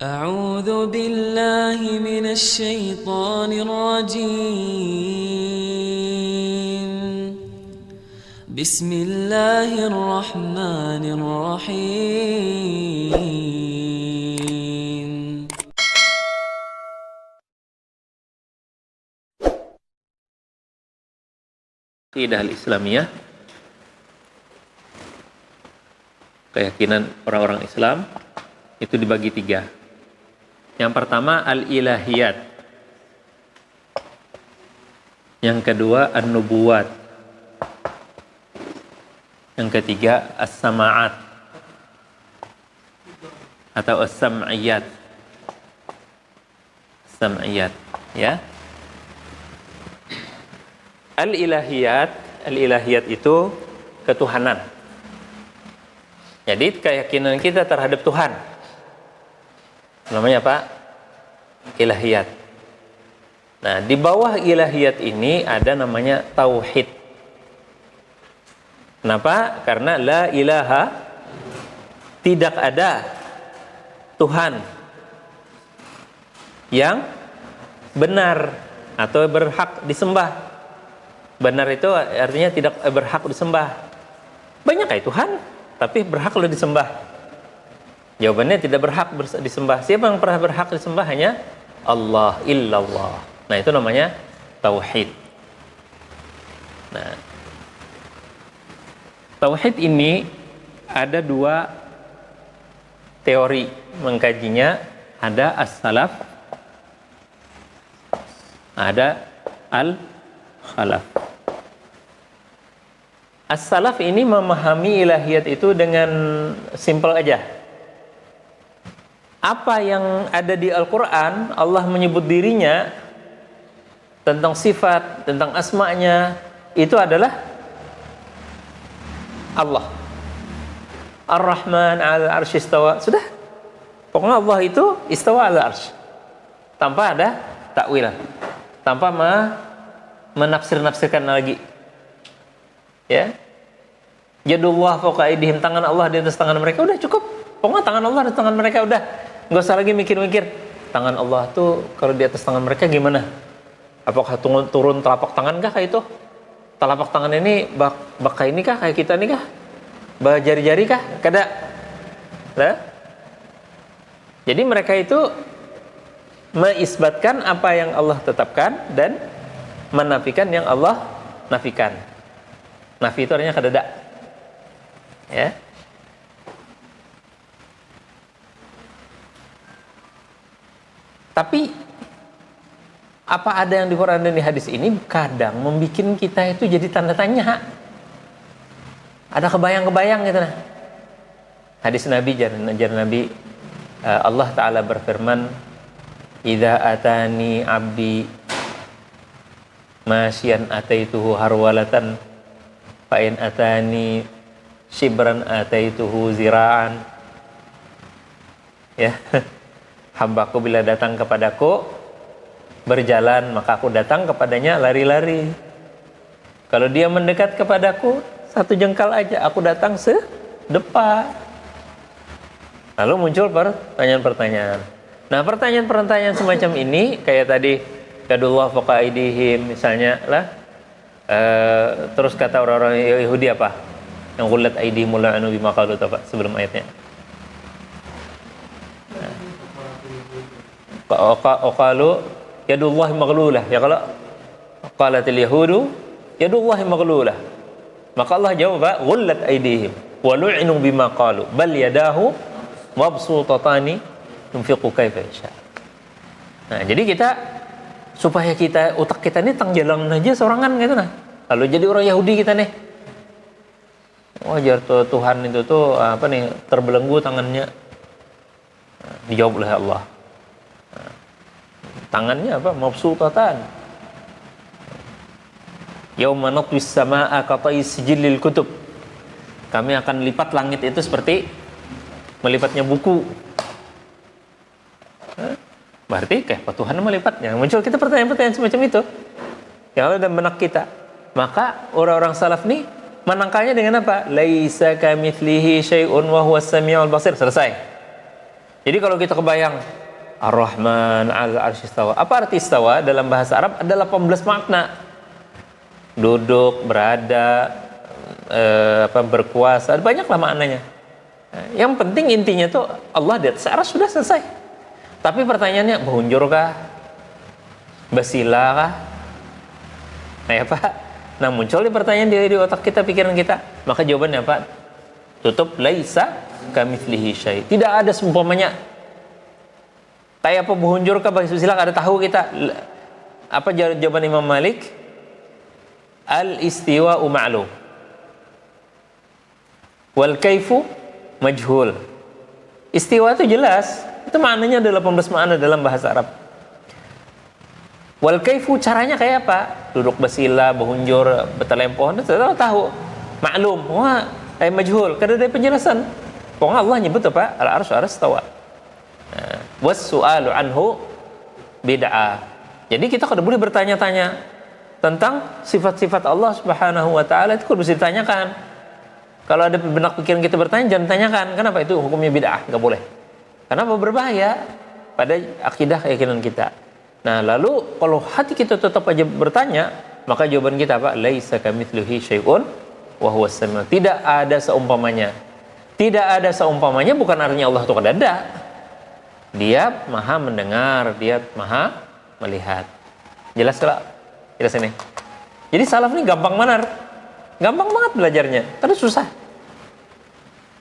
أعوذ بالله من الشيطان الرجيم بسم الله الرحمن الرحيم Aqidah al-Islamiyah, keyakinan orang-orang Islam itu dibagi tiga. Yang pertama al-ilahiyat, yang kedua an-nubuwat, yang ketiga as-sama'at atau as-sam'iyat. Sam'iyat, ya. Al-ilahiyat itu ketuhanan. Jadi keyakinan kita terhadap Tuhan namanya apa? Ilahiyat. Nah, di bawah ilahiyat ini ada namanya tauhid. Kenapa? Karena la ilaha, tidak ada Tuhan yang benar atau berhak disembah. Benar itu artinya tidak berhak disembah. Banyak kayak Tuhan, tapi berhak lo disembah. Jawabannya tidak berhak disembah. Siapa yang pernah berhak disembah? Hanya Allah, illallah. Nah, itu namanya tauhid. Nah, tauhid ini ada dua teori mengkajinya. Ada as-salaf, ada al-khalaf. As-salaf ini memahami ilahiyat itu dengan simpel aja. Apa yang ada di Al-Quran, Allah menyebut dirinya, tentang sifat, tentang asma'nya, itu adalah Allah. Ar-Rahman al-Arsh istawa. Sudah. Pokoknya Allah itu istawa al-Arsh. Tanpa ada takwil. Tanpa menafsir-nafsirkan lagi. Ya. Yadullah fawqa aydihim, tangan Allah di atas tangan mereka, udah cukup. Pokoknya tangan Allah di atas tangan mereka, udah. Enggak usah lagi mikir-mikir. Tangan Allah tuh kalau di atas tangan mereka gimana? Apakah turun telapak tangan kah kayak itu? Telapak tangan ini bak kayak ini kah? Kayak kita ini kah? Bah jari-jari kah? Kada. Nah? Jadi mereka itu mengisbatkan apa yang Allah tetapkan dan menafikan yang Allah nafikan. Nafi itu artinya kadada. Ya. Tapi apa ada yang di Quran dan di hadis ini kadang membuat kita itu jadi tanda tanya. Ada kebayang-kebayang gitu nah. Hadis Nabi, ajaran Nabi, Allah Ta'ala berfirman, "Idza atani 'abdi masyian ataituhu harwalatan, fa in atani shibran ataituhu zira'an." Ya. Hambaku bila datang kepadaku berjalan, maka aku datang kepadanya lari-lari. Kalau dia mendekat kepadaku satu jengkal aja, aku datang sedepa. Lalu muncul pertanyaan-pertanyaan. Nah, pertanyaan-pertanyaan semacam ini kayak tadi yadullah fawqa aydihim misalnya lah. Terus kata orang-orang Yahudi apa? Yang qullat aydihim la'anu bima qalu sebelum ayatnya. Qalu yadullahi maghlulah. Ya, kalau qalatil yahudu yadullahi maghlulah, maka Allah jawab ghullat aydihim wa lu'inu bima qalu bal yadahu mabsutatani yunfiqu kaifa yasha. Nah, jadi kita supaya kita otak kita ini tang jalan aja sorangan gitu nah. Lalu jadi orang Yahudi kita nih. Wajar tuh Tuhan itu tuh apa nih, terbelenggu tangannya. Nah, dijawab oleh Allah. Tangannya apa? Mabsutatan. Yauma natwis samaa katais sijillil kutub. Kami akan lipat langit itu seperti melipatnya buku. Berarti kayak Tuhan melipatnya. Muncul kita pertanyaan-pertanyaan semacam itu yang ada dalam benak kita. Maka orang-orang salaf nih menangkalnya dengan apa? Laisa kamitslihi syai'un wa huwas samiul basir. Selesai. Jadi kalau kita kebayang Ar-Rahman 'alal 'arsy istawa. Apa arti istawa dalam bahasa Arab? Ada 18 makna. Duduk, berada, berkuasa, banyaklah maknanya. Yang penting intinya tuh Allah di atas arsy, sudah selesai. Tapi pertanyaannya, berunjur kah? Basila kah? Nah ya Pak, nah muncul pertanyaan di otak kita, pikiran kita. Maka jawabannya apa? Tutup, laisa kamitslihi syai'. Tidak ada seumpamanya. Kayak apa berunjur kah? Basila ada tahu kita. Apa jawaban Imam Malik? Al-istiwa'u ma'lum. Wal kaifu majhul. Istiwa itu jelas. Itu maknanya ada 18 makna dalam bahasa Arab. Wal kaifu caranya kayak apa? Duduk bersila, berunjur, bertelempoh, kita tahu. Maklum. Wah, majhul. Kada ada penjelasan. Pokoknya Allah nyebut apa? Al-arsy istawa. Was su'alu anhu bid'ah. Jadi kita kada boleh bertanya-tanya tentang sifat-sifat Allah Subhanahu wa taala, itu harus ditanyakan. Kalau ada benak pikiran kita bertanya, jangan tanyakan. Kenapa? Itu hukumnya bid'ah, enggak boleh. Kenapa? Berbahaya pada akidah keyakinan kita. Nah, lalu kalau hati kita tetap aja bertanya, maka jawaban kita apa? Laisa kamitslihi syai'un wa huwas samiul. Tidak ada seumpamanya. Tidak ada seumpamanya bukan artinya Allah itu kada ada. Dia maha mendengar, dia maha melihat. Jelas tak? Jelas ini. Jadi salaf ini gampang benar. Gampang banget belajarnya. Tapi susah.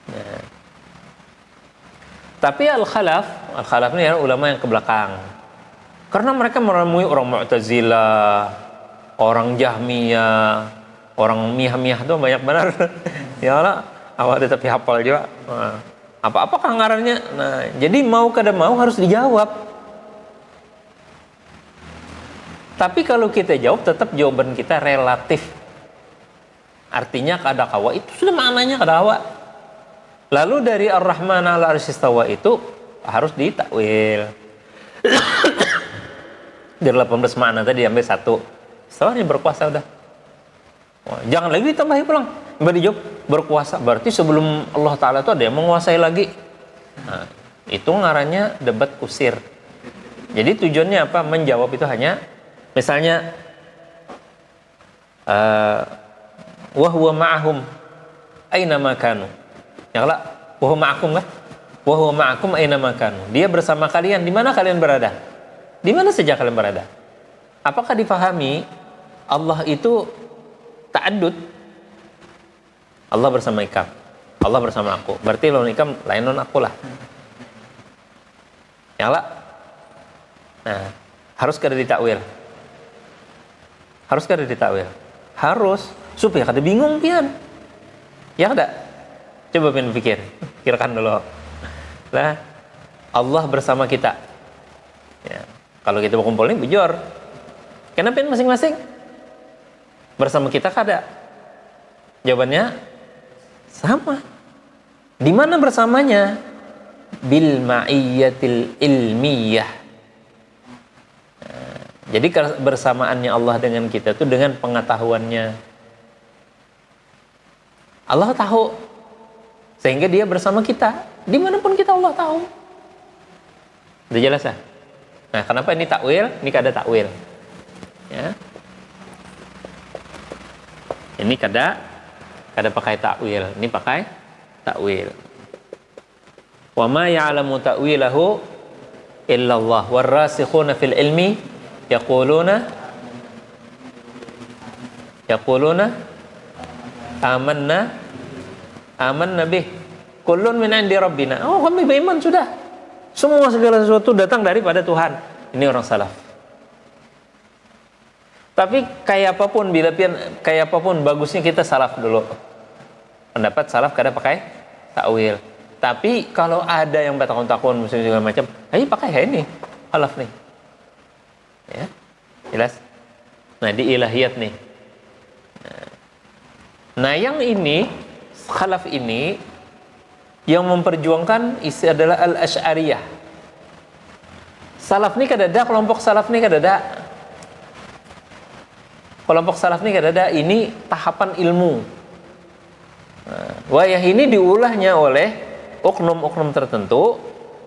Nah. Tapi al-khalaf ini adalah ulama yang ke belakang. Karena mereka menemui orang Mu'tazilah, orang Jahmiyah, orang Miyah itu banyak benar. Ya Allah, awak ada tapi hafal juga. Nah. Apa ngarannya? Nah, jadi mau kada mau harus dijawab. Tapi kalau kita jawab, tetap jawaban kita relatif. Artinya kada kawa itu sudah maknanya kada kawa. Lalu dari Ar-Rahman 'alal 'arsy istawa itu harus ditakwil. Dari 18 makna tadi ambil satu. Istawa ini berkuasa udah. Wah, jangan lagi ditambahi pulang. Mbak dijawab berkuasa, berarti sebelum Allah Ta'ala itu ada yang menguasai lagi. Nah, itu ngarannya debat kusir. Jadi tujuannya apa? Menjawab itu hanya misalnya wa huwa ma'ahum aina ma kanu. Ya lah, wa huwa ma'akum kan? Wa huwa ma'akum aina ma kanu. Dia bersama kalian di mana kalian berada? Di mana saja kalian berada? Apakah difahami Allah itu ta'addud? Allah bersama ikam, Allah bersama aku. Berarti lawan ikam lain non aku lah. Ya lah. Nah, harus kada ditakwil. Harus kada ditakwil. Harus supaya kada bingung pian. Ya kada? Coba pian pikir. Pikirkan dulu. Lah, Allah bersama kita. Ya. Kalau kita berkumpul ini bujur. Kenapa pian masing-masing? Bersama kita kada? Jawabannya sama. Di mana bersamanya? Bil ma'iyyatil ilmiyah. Nah, jadi bersamaannya Allah dengan kita itu dengan pengetahuannya. Allah tahu. Sehingga dia bersama kita. Dimanapun kita Allah tahu. Udah jelas ya? Nah, kenapa ini takwil? Ini kada takwil. Ya. Ini kada pakai takwil, ini pakai takwil. Wa ma ya'lamu ta'wilahu illa Allah warasikhuna fil ilmi yaquluna amanna bih kullun min 'indi rabbina. Oh, kami beriman sudah. Semua segala sesuatu datang daripada Tuhan. Ini orang salaf. Tapi kayak apapun bagusnya kita salaf dulu. Pendapat salaf kada pakai takwil. Tapi kalau ada yang bertakun-takun segala macam, ayo pakai ini salaf nih. Ya. Jelas? Nah, di ilahiyat nih. Nah, yang ini salaf ini yang memperjuangkan isi adalah al-Asy'ariyah. Salaf nih kada ada, kelompok salaf nih kada ada. Kelompok salaf ini ada ini tahapan ilmu. Wayah ini diulahnya oleh oknum-oknum tertentu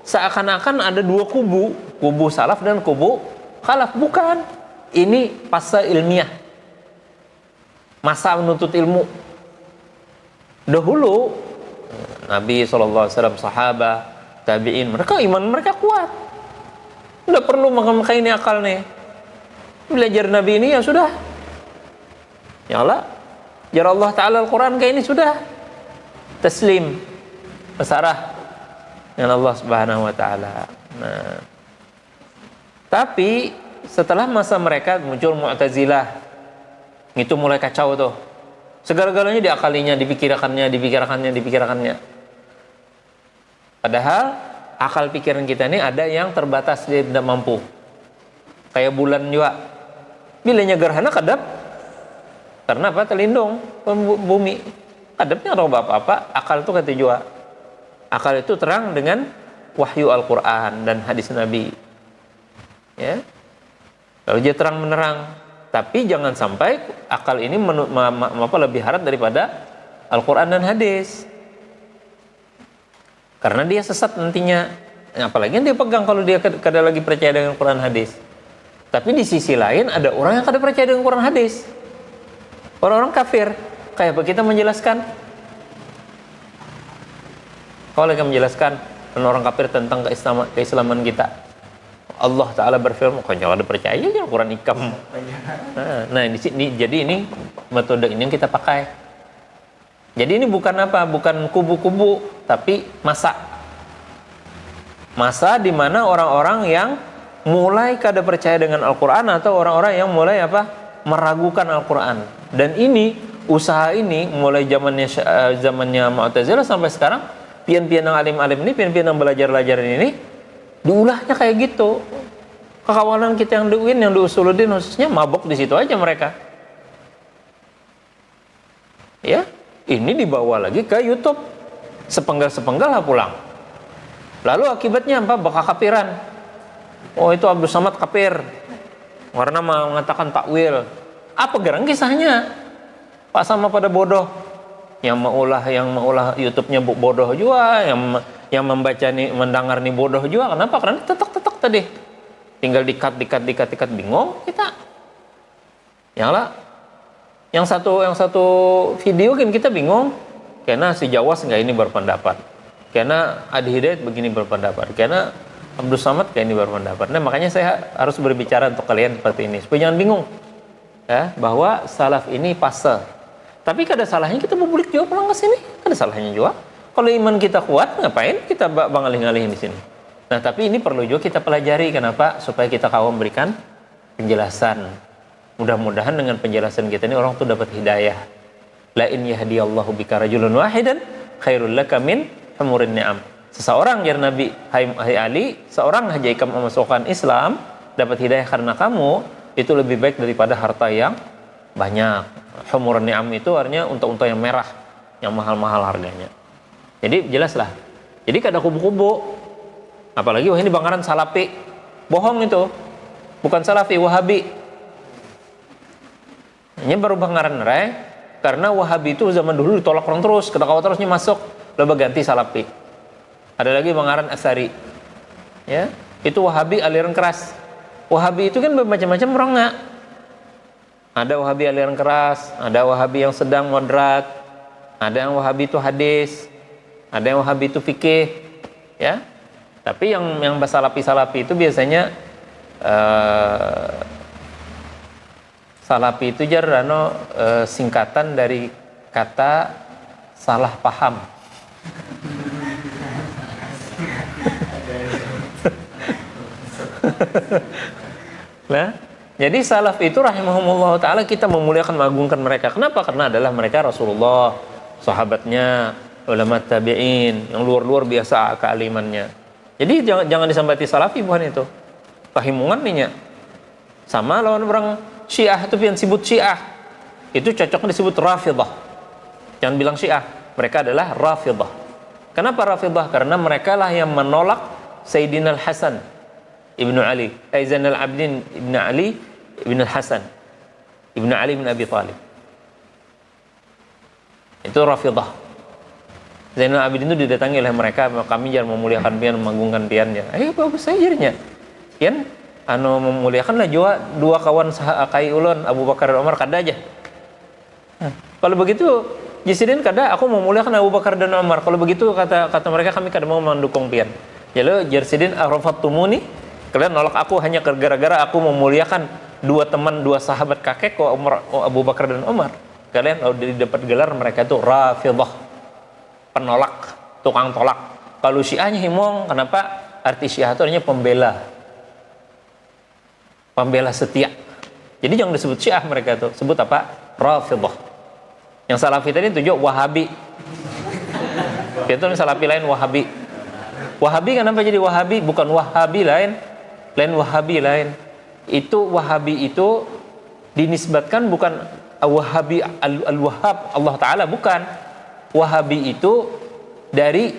seakan-akan ada dua kubu, kubu salaf dan kubu khalaf. Bukan. Ini fase ilmiah, masa menuntut ilmu. Dahulu Nabi SAW, sahabat, tabi'in, mereka iman mereka kuat, nggak perlu makan ini akal nih. Belajar Nabi ini ya sudah, ya Allah, jar Allah Ta'ala Al-Quran kayak ini sudah, taslim, pasrah dengan Allah Subhanahu Wa Ta'ala. Nah, tapi setelah masa mereka muncul Mu'tazilah, itu mulai kacau tuh, segala-galanya diakalinya, dipikirkannya. Padahal akal pikiran kita ini ada yang terbatas, dia tidak mampu. Kayak bulan juga, bilanya gerhana kadap, karena apa? Terlindung bumi. Kadapnya atau apa-apa, akal itu kata juga. Akal itu terang dengan wahyu Al-Quran dan hadis Nabi. Ya, lalu dia terang menerang. Tapi jangan sampai akal ini lebih harat daripada Al-Quran dan hadis. Karena dia sesat nantinya. Apalagi yang dia pegang kalau dia kada lagi percaya dengan Quran hadis. Tapi di sisi lain ada orang yang kada percaya dengan Quran hadis. Orang-orang kafir. Kayak apa kita menjelaskan? Kalau lagi menjelaskan orang kafir tentang keislaman kita, Allah Ta'ala berfirman, kau jangan ada percaya ya Quran ikam. Nah di sini, jadi ini metode ini yang kita pakai. Jadi ini bukan apa, bukan kubu-kubu, tapi masa di mana orang-orang yang mulai kada percaya dengan Al-Quran, atau orang-orang yang mulai apa, meragukan Al-Quran. Dan ini usaha ini mulai zamannya Mu'tazilah sampai sekarang, pian-pian yang alim-alim ini, pian-pian yang belajar-belajar ini diulahnya kayak gitu. Kekawanan kita yang di UIN, yang di Usuluddin khususnya, mabok di situ aja mereka. Ya, ini dibawa lagi ke YouTube, sepenggal-sepenggal lah pulang. Lalu akibatnya apa? Kekafiran. Oh itu Abdul Samad kafir karena mengatakan takwil. Apa gerang kisahnya? Pak sama pada bodoh. Yang maulah YouTube-nya bodoh juga, yang membaca nih, mendengar nih bodoh juga. Kenapa? Karena tetek tadi. Tinggal dikat bingung kita. Yang satu video kan kita bingung. Karena si Jawas enggak ini berpendapat. Karena Adi Hidayat begini berpendapat. Karena Abdul Samad kayak ini berpendapat. Nah, makanya saya harus berbicara untuk kalian seperti ini supaya jangan bingung. Ya, bahwa salaf ini fase. Tapi kada salahnya kita berbulik juga pulang ke sini. Kada salahnya juga. Kalau iman kita kuat, ngapain kita bangalih-ngalihin di sini? Nah, tapi ini perlu juga kita pelajari. Kenapa? Supaya kita kawan memberikan penjelasan. Mudah-mudahan dengan penjelasan kita ini orang tuh dapat hidayah. La in yahdiyallahu bika rajulun wahidan khairul laka min humurin ni'am. Seseorang, ya Nabi, hai Ali, seorang haja ikam memasukkan Islam, dapat hidayah karena kamu, itu lebih baik daripada harta yang banyak. Humurun ni'am itu artinya unta-unta yang merah, yang mahal-mahal harganya. Jadi jelaslah. Jadi kada kubu-kubu. Apalagi wah ini banggaran salafi. Bohong itu. Bukan salafi, wahabi. Ini baru banggaran rai. Karena wahabi itu zaman dulu ditolak orang terus, kada-kada terusnya masuk, lalu ganti salafi. Ada lagi banggaran asari. Ya, itu wahabi aliran keras. Wahabi itu kan bermacam-macam orang enggak. Ada wahabi aliran keras, ada wahabi yang sedang moderat, ada yang wahabi itu hadis, ada yang wahabi itu fikih, ya. Tapi yang salafi itu biasanya salafi itu singkatan dari kata salah paham. Nah, jadi salaf itu rahimahumullah ta'ala kita memuliakan, mengagungkan mereka. Kenapa? Karena adalah mereka Rasulullah, sahabatnya, ulama tabi'in yang luar biasa kealimannya. Jadi jangan disambati salafi bukan itu. Pahimungan nih. Sama lawan orang Syiah itu yang disebut Syiah. Itu cocoknya disebut Rafidah. Jangan bilang Syiah, mereka adalah Rafidah. Kenapa Rafidah? Karena mereka lah yang menolak Sayyidina Al-Hasan Ibnu Ali, Zainal Abidin Ibnu Ali Ibnu Hasan Ibnu Ali bin Abi Thalib. Itu Rafidah. Zainul Abidin itu didatangi oleh mereka, kami jangan memuliakan pian, memagungkan pian ya. Bagus saja jadinya. Pian memuliakanlah dua kawan sahakai ulun Abu Bakar dan Umar kada aja. Kalau begitu Jisidin kada aku memuliakan Abu Bakar dan Umar. Kalau begitu kata mereka kami kada mau mendukung pian. Jadi Jisidin arafattumuni, kalian nolak aku hanya gara-gara aku memuliakan dua teman, dua sahabat kakek Abu Bakar dan Umar. Kalian kalau dapat gelar mereka itu Rafidhah, penolak, tukang tolak. Kalau Syiahnya himong, kenapa? Arti Syiah itu artinya pembela setia. Jadi jangan disebut Syiah mereka itu, sebut apa? Rafidhah. Yang Salafi tadi tujuh Wahabi. Itu Salafi lain Wahabi. Wahabi kenapa jadi Wahabi? Bukan Wahabi lain Wahabi lain. Itu Wahabi itu dinisbatkan bukan Wahabi al-Wahhab Allah Ta'ala, bukan. Wahabi itu dari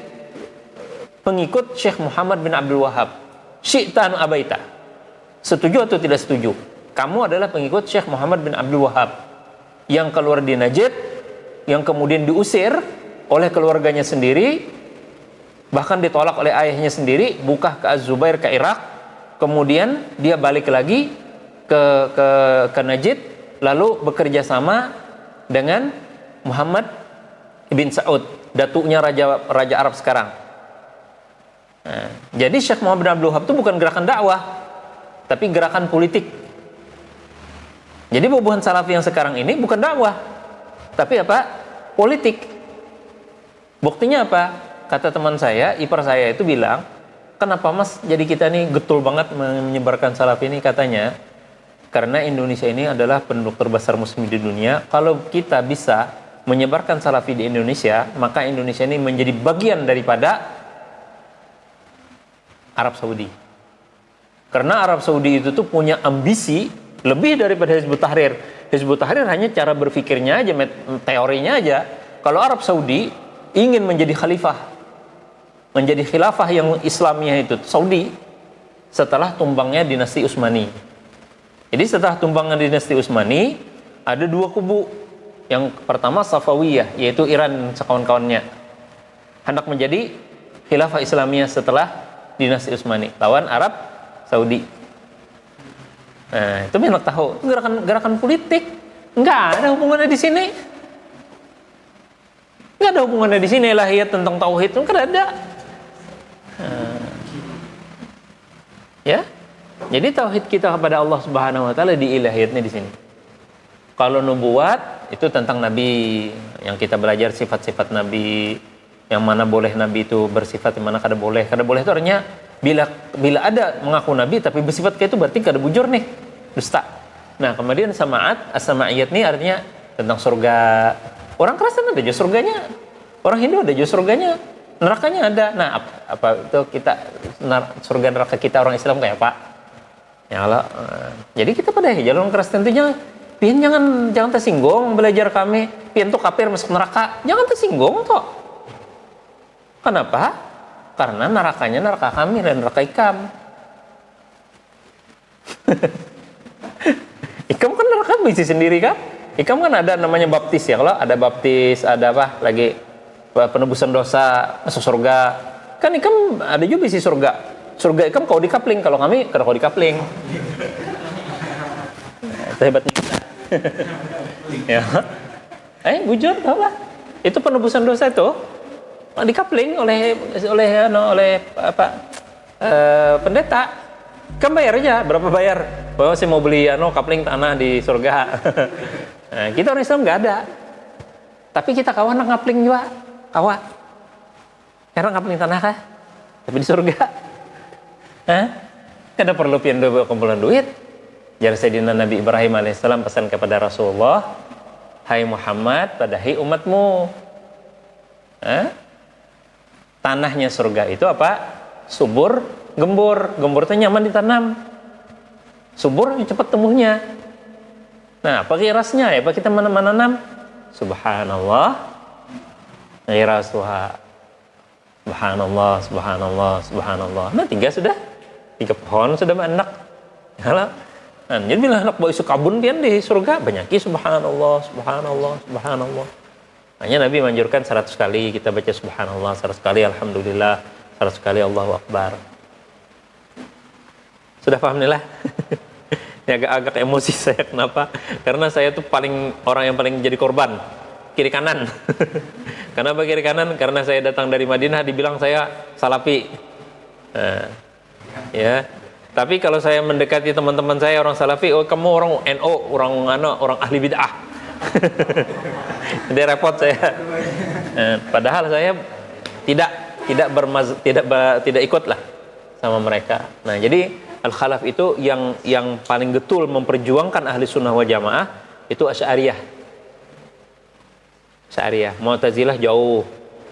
pengikut Syekh Muhammad bin Abdul Wahhab. Syi'tan abaita, setuju atau tidak setuju, kamu adalah pengikut Syekh Muhammad bin Abdul Wahhab yang keluar di Najd, yang kemudian diusir oleh keluarganya sendiri, bahkan ditolak oleh ayahnya sendiri, buka ke Az-Zubair ke Irak, kemudian dia balik lagi ke Najd, lalu bekerja sama dengan Muhammad bin Saud, datuknya raja Arab sekarang. Nah, jadi Syekh Muhammad bin Abdul Wahhab itu bukan gerakan dakwah, tapi gerakan politik. Jadi bubuhan Salafi yang sekarang ini bukan dakwah, tapi apa? Politik. Buktinya apa? Kata teman saya, ipar saya itu bilang, kenapa mas jadi kita nih getol banget menyebarkan Salafi ini? Katanya, karena Indonesia ini adalah penduduk terbesar muslim di dunia. Kalau kita bisa menyebarkan Salafi di Indonesia, maka Indonesia ini menjadi bagian daripada Arab Saudi. Karena Arab Saudi itu tuh punya ambisi lebih daripada Hizbut Tahrir. Hizbut Tahrir hanya cara berpikirnya aja, teorinya aja. Kalau Arab Saudi ingin menjadi khalifah, menjadi khilafah yang Islamiyah itu Saudi, setelah tumbangnya dinasti Utsmani. Jadi setelah tumbangnya dinasti Utsmani, ada dua kubu. Yang pertama Safawiyah, yaitu Iran sekawan-kawannya, hendak menjadi khilafah Islamiyah setelah dinasti Utsmani, lawan Arab Saudi. Nah, itu enak tahu, itu gerakan politik, nggak ada hubungannya di sini, nggak ada hubungannya di sini. Lahiyat tentang tauhid itu nggak ada. Ya, jadi tauhid kita kepada Allah Subhanahu Wa Taala di ilahiyatnya di sini. Kalau nubuat itu tentang Nabi, yang kita belajar sifat-sifat Nabi, yang mana boleh Nabi itu bersifat, yang mana kada boleh. Kada boleh itu artinya bila ada mengaku Nabi tapi bersifat kayak itu berarti kada bujur nih, dusta. Nah, kemudian sama'at, as-sama'iyat nih artinya tentang surga. Orang Kristen ada aja surganya, orang Hindu ada aja surganya, nerakanya ada. Nah, apa itu kita surga neraka kita orang Islam kayak apa? Ya Allah. Jadi kita pada jalan Kristen itu jangan tersinggung belajar kami, pian tuh kafir masuk neraka, jangan tersinggung toh. Kenapa? Karena nerakanya neraka kami dan neraka ikam. Ikam kan neraka bisi sendiri kan? Ikam kan ada namanya baptis ya, kalau ada baptis, ada apa lagi penebusan dosa, masuk surga. Kan ikam ada juga bisi surga. Surga ikam kau dikapling, kalau kami kada kau dikapling. Itu hebatnya kita. Ya. Bujur tau lah. Itu penebusan dosa itu dikapling oleh pendeta. Kan bayar aja, berapa bayar? Bahwa saya mau beli kapling tanah di surga. Nah, kita orang Islam nggak ada. Tapi kita kawan ngapling juga, kawan. Karena ngapling tanah kah? Tapi di surga. Kada perlu pian kumpulan duit. Jar Sayyidina Nabi Ibrahim alaihissalam pesan kepada Rasulullah, hai Muhammad, padahi umatmu. Tanahnya surga itu apa? Subur, gembur. Gembur itu nyaman ditanam. Subur cepat tumbuhnya. Nah, pakai rasnya ya, kita menanam. Subhanallah, ghairasuha. Subhanallah, subhanallah, subhanallah. Nah, 3 pohon sudah anak. Halah. Nah, jadi bila anak bawa isu kabun pian di surga banyaki subhanallah, subhanallah, subhanallah. Hanya Nabi manjurkan 100 kali kita baca subhanallah, 100 kali alhamdulillah, 100 kali Allahu akbar. Sudah paham nih lah? Ini agak emosi saya, kenapa? Karena saya tuh orang yang paling jadi korban kiri kanan. Kenapa kiri kanan? Karena saya datang dari Madinah dibilang saya salafi. Nah, ya. Tapi kalau saya mendekati teman-teman saya orang salafi, oh kamu orang NO, orang ahli bid'ah. Jadi repot saya. Padahal saya tidak ikut lah sama mereka. Nah, jadi al-khalaf itu yang paling betul memperjuangkan ahli sunnah wal jamaah itu Asy'ariyah. Mu'tazilah jauh,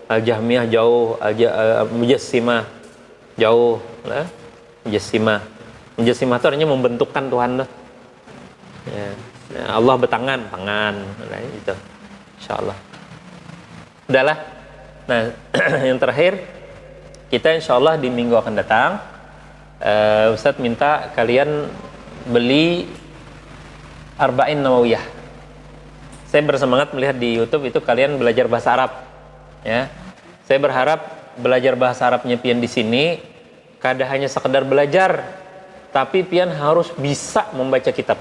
Al-Jahmiyah jauh, Mujassimah jauh, lah. Mujassimah itu artinya membentukkan Tuhan lah. Ya. Allah bertangan, tangan, nah, itu. Insyaallah. Udahlah. Nah, yang terakhir kita insyaallah di minggu akan datang, Ustadz minta kalian beli Arba'in Nawawiyah. Saya bersemangat melihat di YouTube itu kalian belajar bahasa Arab, ya. Saya berharap belajar bahasa Arabnya pian di sini kada hanya sekedar belajar, tapi pian harus bisa membaca kitab.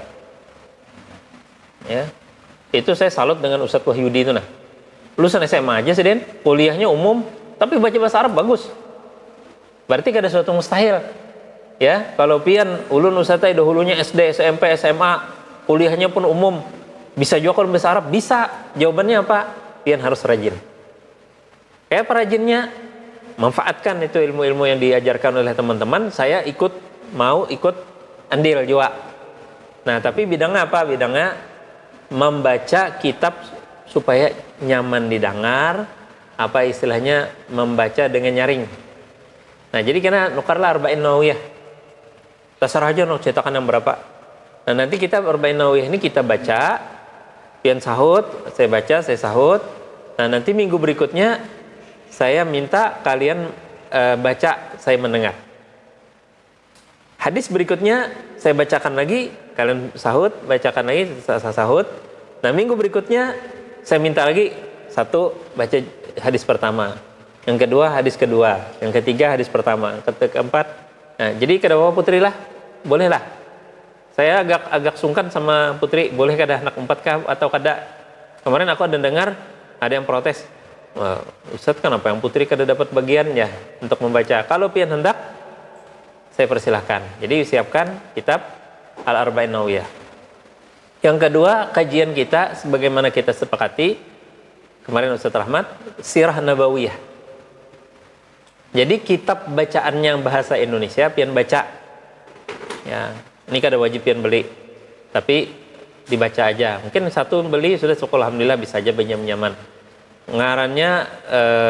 Ya. Itu saya salut dengan Ustadz Wahyudi itu nah. Lulusan SMA aja sih, Den. Kuliahnya umum, tapi baca bahasa Arab bagus. Berarti kada suatu mustahil. Ya, kalau pian ulun ustadzai dahulunya SD, SMP, SMA, kuliahnya pun umum. Bisa juga kalau bahasa Arab? Bisa. Jawabannya apa? Pian harus rajin. Kayak perajinnya, manfaatkan itu ilmu-ilmu yang diajarkan oleh teman-teman. Saya mau ikut andil juga. Nah, tapi bidangnya apa? Bidangnya membaca kitab supaya nyaman didengar. Apa istilahnya? Membaca dengan nyaring. Nah, jadi kena nukarlah Arba'in Nawawiyah. Terserah aja mau cetakan yang berapa. Nah, nanti kita Arba'in Nawawiyah ini kita baca. Pian sahut, saya baca, saya sahut. Nah, nanti minggu berikutnya saya minta kalian baca, saya mendengar. Hadis berikutnya saya bacakan lagi, kalian sahut, bacakan lagi, saya sahut. Nah, minggu berikutnya saya minta lagi, satu baca hadis pertama, yang kedua hadis kedua, yang ketiga hadis pertama, keempat. Nah, jadi kada apa putri lah, bolehlah. Saya agak sungkan sama Putri, boleh kada anak 4 kah atau kada? Kemarin aku ada dengar ada yang protes. Ustadz, kenapa yang Putri kada dapat bagian ya untuk membaca? Kalau pian hendak, saya persilahkan. Jadi siapkan kitab Al-Arba'in Nawawiyah. Yang kedua, kajian kita sebagaimana kita sepakati kemarin Ustadz Rahmat, Sirah Nabawiyah. Jadi kitab bacaannya bahasa Indonesia pian baca. Ya. Ini kada wajib pian beli, tapi dibaca aja. Mungkin satu beli sudah cukup, alhamdulillah bisa aja nyaman. Ngarannya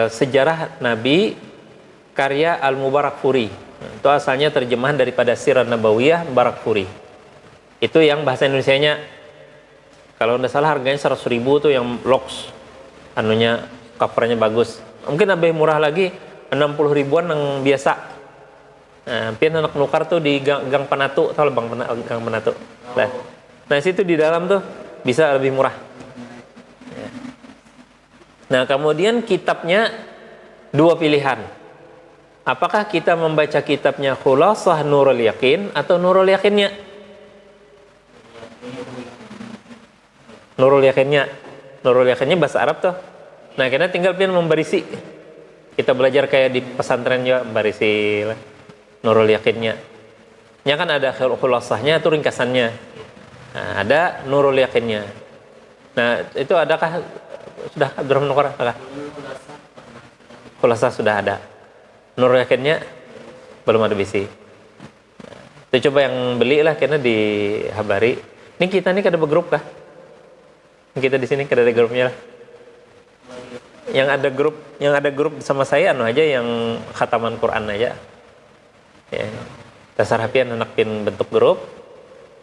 Sejarah Nabi karya Al-Mubarakfuri. Itu asalnya terjemahan daripada Sirah Nabawiyah Barakfuri. Itu yang bahasa Indonesianya. Kalau tidak salah harganya 100.000 tuh yang loks. Anunya covernya bagus. Mungkin lebih murah lagi 60 ribuan yang biasa. Nah, pian anak nukar tuh di Gang Penatu, tahu Gang Penatu. Nah, situ di dalam tuh bisa lebih murah. Ya. Nah, kemudian kitabnya dua pilihan. Apakah kita membaca kitabnya Khulasah Nurul Yakin atau Nurul Yakinnya? Nurul Yakinnya bahasa Arab tuh. Nah, kita tinggal pian membarisi. Kita belajar kayak di pesantren juga membarisi lah. Nurul Yakinnya. Nya kan ada khulasahnya atau ringkasannya. Nah, ada Nurul Yakinnya. Nah, itu adakah sudah berapa nukar? Khulasah sudah ada. Nurul Yakinnya belum ada bisi. Nah, itu coba yang beli lah karena di Habari. Ini kita nih kada bergrup kah? Kita di sini kada ada grupnya lah. Yang ada grup sama saya aja yang khataman Quran aja. Ya, dasar pian anak pian bentuk grup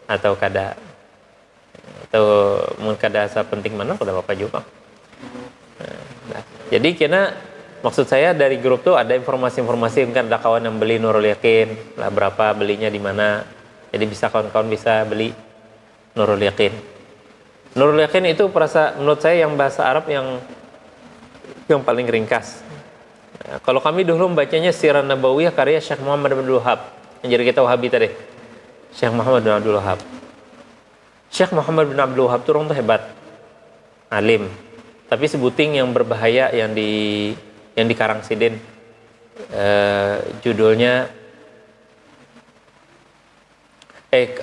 atau kada atau mungkin kada asa penting mana kada apa juga. Nah, jadi kena maksud saya dari grup tuh ada informasi-informasi, mungkin ada kawan yang beli Nurul Yakin lah, berapa belinya di mana, jadi bisa kawan-kawan bisa beli Nurul Yakin. Nurul Yakin itu menurut saya yang bahasa Arab yang yang paling ringkas. Nah, kalau kami dulu membacanya Sirah Nabawiyah karya Syekh Muhammad bin Abdul Wahab, yang jadi kita Wahabi tadi. Syekh Muhammad bin Abdul Wahab. Syekh Muhammad bin Abdul Wahab itu orang tuh hebat, alim. Tapi sebuting yang berbahaya yang di Karangsidin, judulnya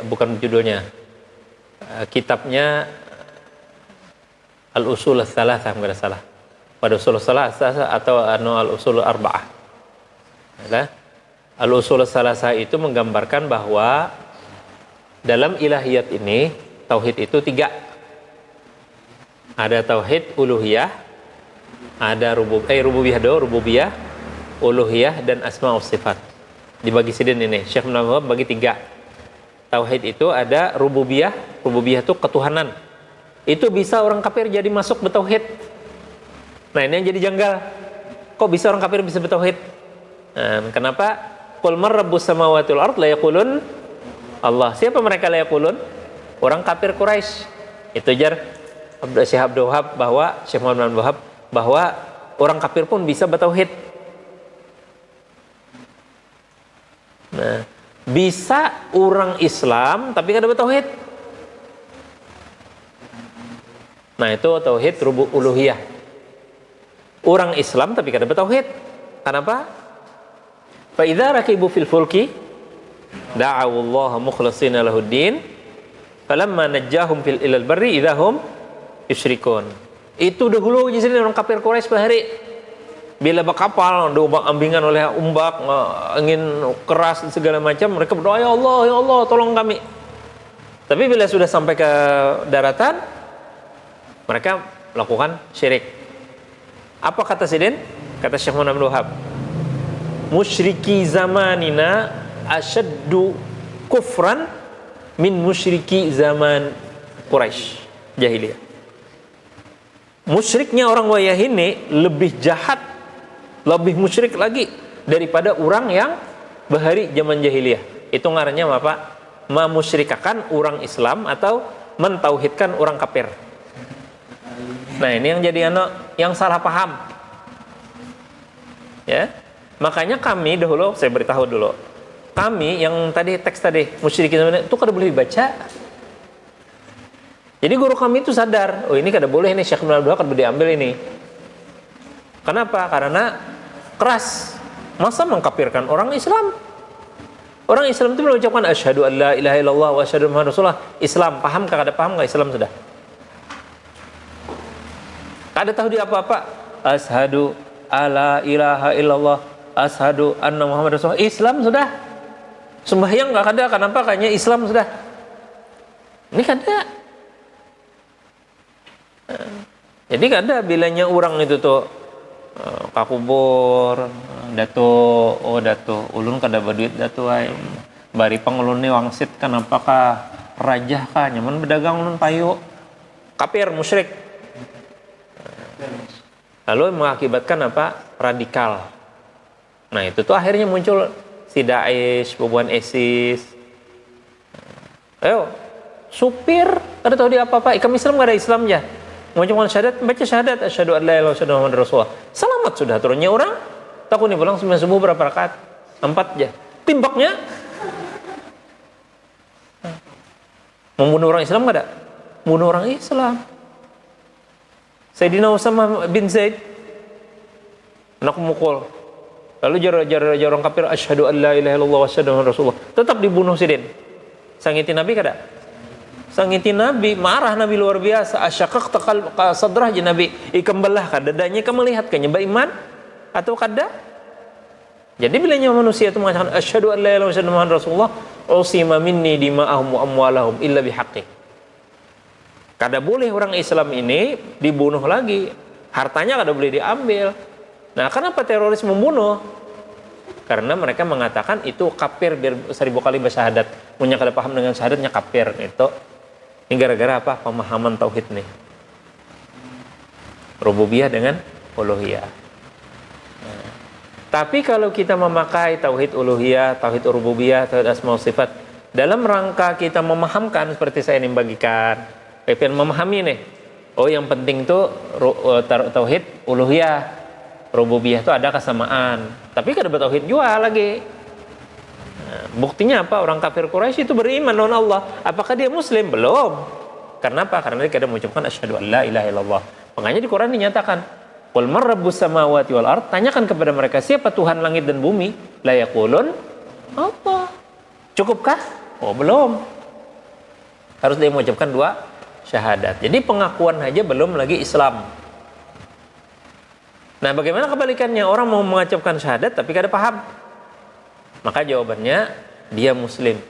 bukan judulnya, kitabnya Al-Usul Ats-Tsalatsah, enggak salah. Pada Usul Ats-Tsalatsah atau Al-Usul Arba'ah. Al-Usul Ats-Tsalatsah itu menggambarkan bahwa dalam ilahiyat ini tauhid itu 3. Ada tauhid uluhiyah, ada rububiyah, uluhiyah dan asma wa sifat. Dibagi sidin ini, Syekh Muhammad bagi 3. Tauhid itu ada rububiyah itu ketuhanan. Itu bisa orang kafir jadi masuk bertauhid. Nah, ini yang jadi janggal. Kok bisa orang kafir bisa bertauhid? Nah, kenapa? Qul man rabbus samawati wal ard la yaqulun Allah. Siapa mereka la yaqulun? Orang kafir Quraisy. Itu jar Syekh Abdul Wahab bahwa Syekh Muhammad bin Wahab bahwa orang kafir pun bisa bertauhid. Nah, bisa orang Islam tapi kada bertauhid. Nah, itu tauhid uluhiyah. Orang Islam tapi kada bertauhid. Kenapa? Fa idza rakibu fil fulki da'u Allah mukhlishina lahuddin falamma najjahum fil ilal barri idahum yusyrikun. Itu dahulu jadi orang kafir Quraisy bahari. Bila berkapal, diubah ambingan oleh ombak, angin keras dan segala macam, mereka berdoa, ya Allah, tolong kami. Tapi bila sudah sampai ke daratan, mereka melakukan syirik. Apa kata Sidin? Kata Syekh Muhammad bin Wahab, musyriki zamanina asyaddu kufran min musyriki zaman Quraisy jahiliyah. Musyriknya orang wayah ini lebih jahat, lebih musyrik lagi daripada orang yang bahari zaman jahiliyah. Itu ngarannya apa? Memusyrikakan orang Islam atau mentauhidkan orang kafir. Nah, ini yang jadi anak yang salah paham. Ya. Makanya kami dahulu, saya beritahu dulu. Kami yang tadi teks tadi musyrikin itu kada boleh dibaca. Jadi guru kami itu sadar, oh ini kada boleh nih, Syekh Abdul Wahab kada boleh diambil ini. Kenapa? Karena keras. Masa mengkafirkan orang Islam? Orang Islam itu mengucapkan asyhadu an la ilaha illallah wa asyhadu anna rasulullah. Islam, paham kah? Kada paham enggak Islam sudah? Kada tahu dia apa-apa. Asyhadu alla ilaha illallah, asyhadu anna muhammad rasulullah. Islam sudah. Sembahyang enggak ada, kenapa? Kayaknya Islam sudah. Ini kada. Jadi kada bilanya orang itu tuh kakubur dato ulun kada berduit dato ay bari pangulun ni wangsit kanapakah rajah kah nyaman berdagang ulun payu kafir musyrik. Lalu mengakibatkan apa? Radikal. Nah, itu tuh akhirnya muncul si Daesh, bubuhan ISIS. Ayo supir kada tahu dia apa-apa, ikam Islam kada Islam ya. Mengucapkan syahadat, baca syahadat asyhadu an la ilaha illallah wa asyhadu rasulullah. Selamat sudah turunnya orang. Takut nih pulang sembahyang subuh berapa rakaat? 4 aja. Timbaknya membunuh orang Islam enggak ada? Membunuh orang Islam. Sayyidina Usamah bin Zaid nak mukul. Lalu jar orang kafir asyhadu an la ilaha illallah wa asyhadu anna rasulullah. Tetap dibunuh sidin. Sangiti Nabi kada? Sangiti Nabi, marah Nabi luar biasa. Asyaqaq taqal sadrah je Nabi. Ikam belah kada dadanya, ikam melihat kanya beriman atau kada? Jadi bilanya manusia itu mengatakan asyhadu an la ilaha illallah wa asyhadu anna rasulullah, usima minni dima'ahum wa amwalahum illa bihaqqi. Kada boleh orang Islam ini dibunuh lagi. Hartanya kada boleh diambil. Nah, kenapa teroris membunuh? Karena mereka mengatakan itu kafir biar 1000 kali bersyahadat. Punya kada paham dengan syahadatnya kafir itu. Ini gara-gara apa? Pemahaman tauhid nih. Rububiyah dengan uluhiyah. Nah, tapi kalau kita memakai tauhid uluhiyah, tauhid rububiyah, tauhid asma wa sifat dalam rangka kita memahamkan seperti saya ini bagikan, pengen memahami nih. Oh, yang penting tuh tauhid uluhiyah, rububiyah itu ada kesamaan. Tapi kada bertauhid juga lagi. Nah, buktinya apa? Orang kafir Quraisy itu beriman dengan Allah. Apakah dia muslim? Belum. Karena apa? Karena dia kada mengucapkan asyhadu an la ilaha illallah. Makanya di Quran dinyatakan, "Qul man rabbus samawati wal ard?" Tanyakan kepada mereka, siapa Tuhan langit dan bumi? La yaqulun Allah. Cukupkah? Oh, belum. Harus dia mengucapkan 2 syahadat. Jadi pengakuan aja belum lagi Islam. Nah, bagaimana kebalikannya? Orang mau mengucapkan syahadat tapi kada paham. Maka jawabannya, dia muslim,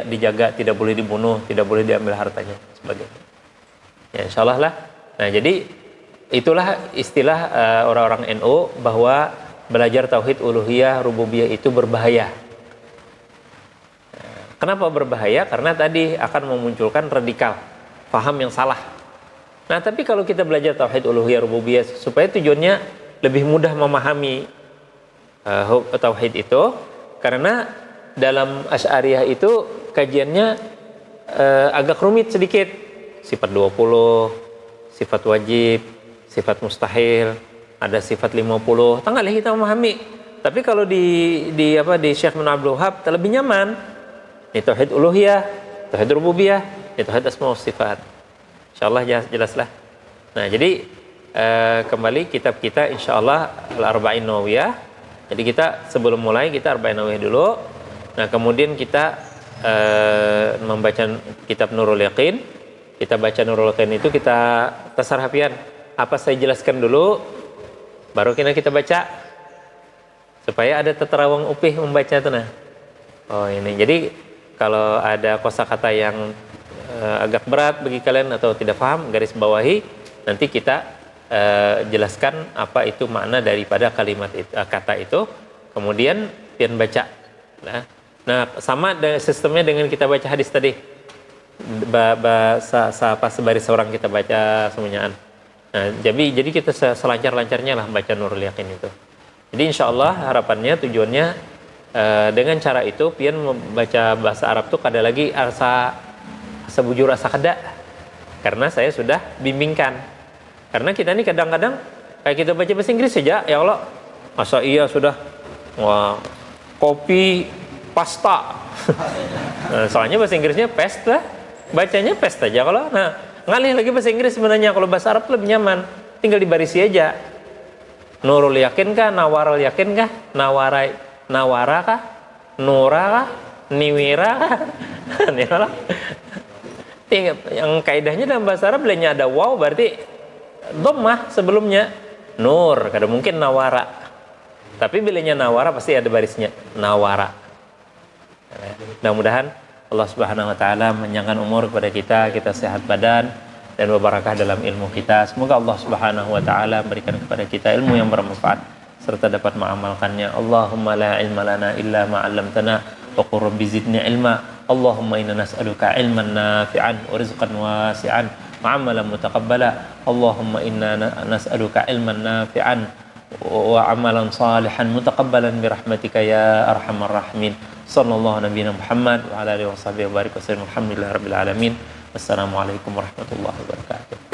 dijaga, tidak boleh dibunuh, tidak boleh diambil hartanya, sebagainya. Ya, insyaallah lah. Nah, jadi itulah istilah orang-orang NU bahwa belajar tauhid uluhiyah, rububiyah itu berbahaya. Kenapa berbahaya? Karena tadi akan memunculkan radikal, paham yang salah. Nah, tapi kalau kita belajar tauhid uluhiyah rububiyah supaya tujuannya lebih mudah memahami tauhid itu, karena dalam Asy'ariyah itu kajiannya agak rumit sedikit. Sifat 20, sifat wajib, sifat mustahil, ada sifat 50. Tanggal kita memahami. Tapi kalau di Syekh bin Abdul Wahab lebih nyaman. Ini tauhid uluhiyah, tauhid rububiyah, itu tauhid asma wa sifat. Insyaallah jelaslah. Nah, jadi kembali kitab kita insyaallah Al-Arba'in Nawawiyah. Jadi kita sebelum mulai kita Arba'in Nawawiyah dulu. Nah, kemudian kita membaca kitab Nurul Yaqin. Kita baca Nurul Yaqin itu kita tasarhafian. Apa saya jelaskan dulu, baru kita baca supaya ada teterawang upih membaca itu. Nah, oh ini. Jadi kalau ada kosakata yang agak berat bagi kalian atau tidak paham, garis bawahi, nanti kita jelaskan apa itu makna daripada kalimat itu, kata itu, kemudian pian baca. Nah, sama sistemnya dengan kita baca hadis tadi. Pas sebaris seorang kita baca semuanya. Nah, jadi kita selancar-lancarnya lah baca Nurul Yaqin itu. Jadi insyaallah harapannya, tujuannya dengan cara itu pian membaca bahasa Arab tuh kada lagi asa sebujur asa kada. Karena saya sudah bimbingkan. Karena kita ini kadang-kadang kayak kita baca bahasa Inggris saja, ya Allah, masa iya sudah kopi pasta. Nah, soalnya bahasa Inggrisnya pasta, bacanya pasta aja kalau. Nah, ngalih lagi bahasa Inggris sebenarnya, kalau bahasa Arab lebih nyaman, tinggal dibarisi aja. Nurul Yakin kah, Nawarul Yakin kah, Nawara kah, Nura kah, Niwira kah? Yang kaidahnya dalam bahasa Arab bilangnya ada waw berarti dhammah sebelumnya. Nur, kada mungkin Nawara. Tapi bilangnya Nawara pasti ada barisnya, Nawara. Mudah-mudahan Allah Subhanahu wa taala menjangkan umur kepada kita sehat badan dan berbarakah dalam ilmu kita. Semoga Allah Subhanahu wa taala berikan kepada kita ilmu yang bermanfaat serta dapat mengamalkannya. Allahumma la ilma lana illa ma 'allamtana wa qur rabbi zidni ilma. Allahumma inna nas'aluka ilman nafi'an wa rizqan wasi'an wa 'amalan mutaqabbala. Allahumma inna nas'aluka ilman nafi'an wa 'amalan salihan mutaqabbalan bi rahmatika ya arhamar rahimin. Sallallahu nabiyana Muhammad wa ala alihi wa sahbihi wa barik wa sallam. Alhamdulillahirabbil alamin. Wassalamualaikum warahmatullahi wabarakatuh.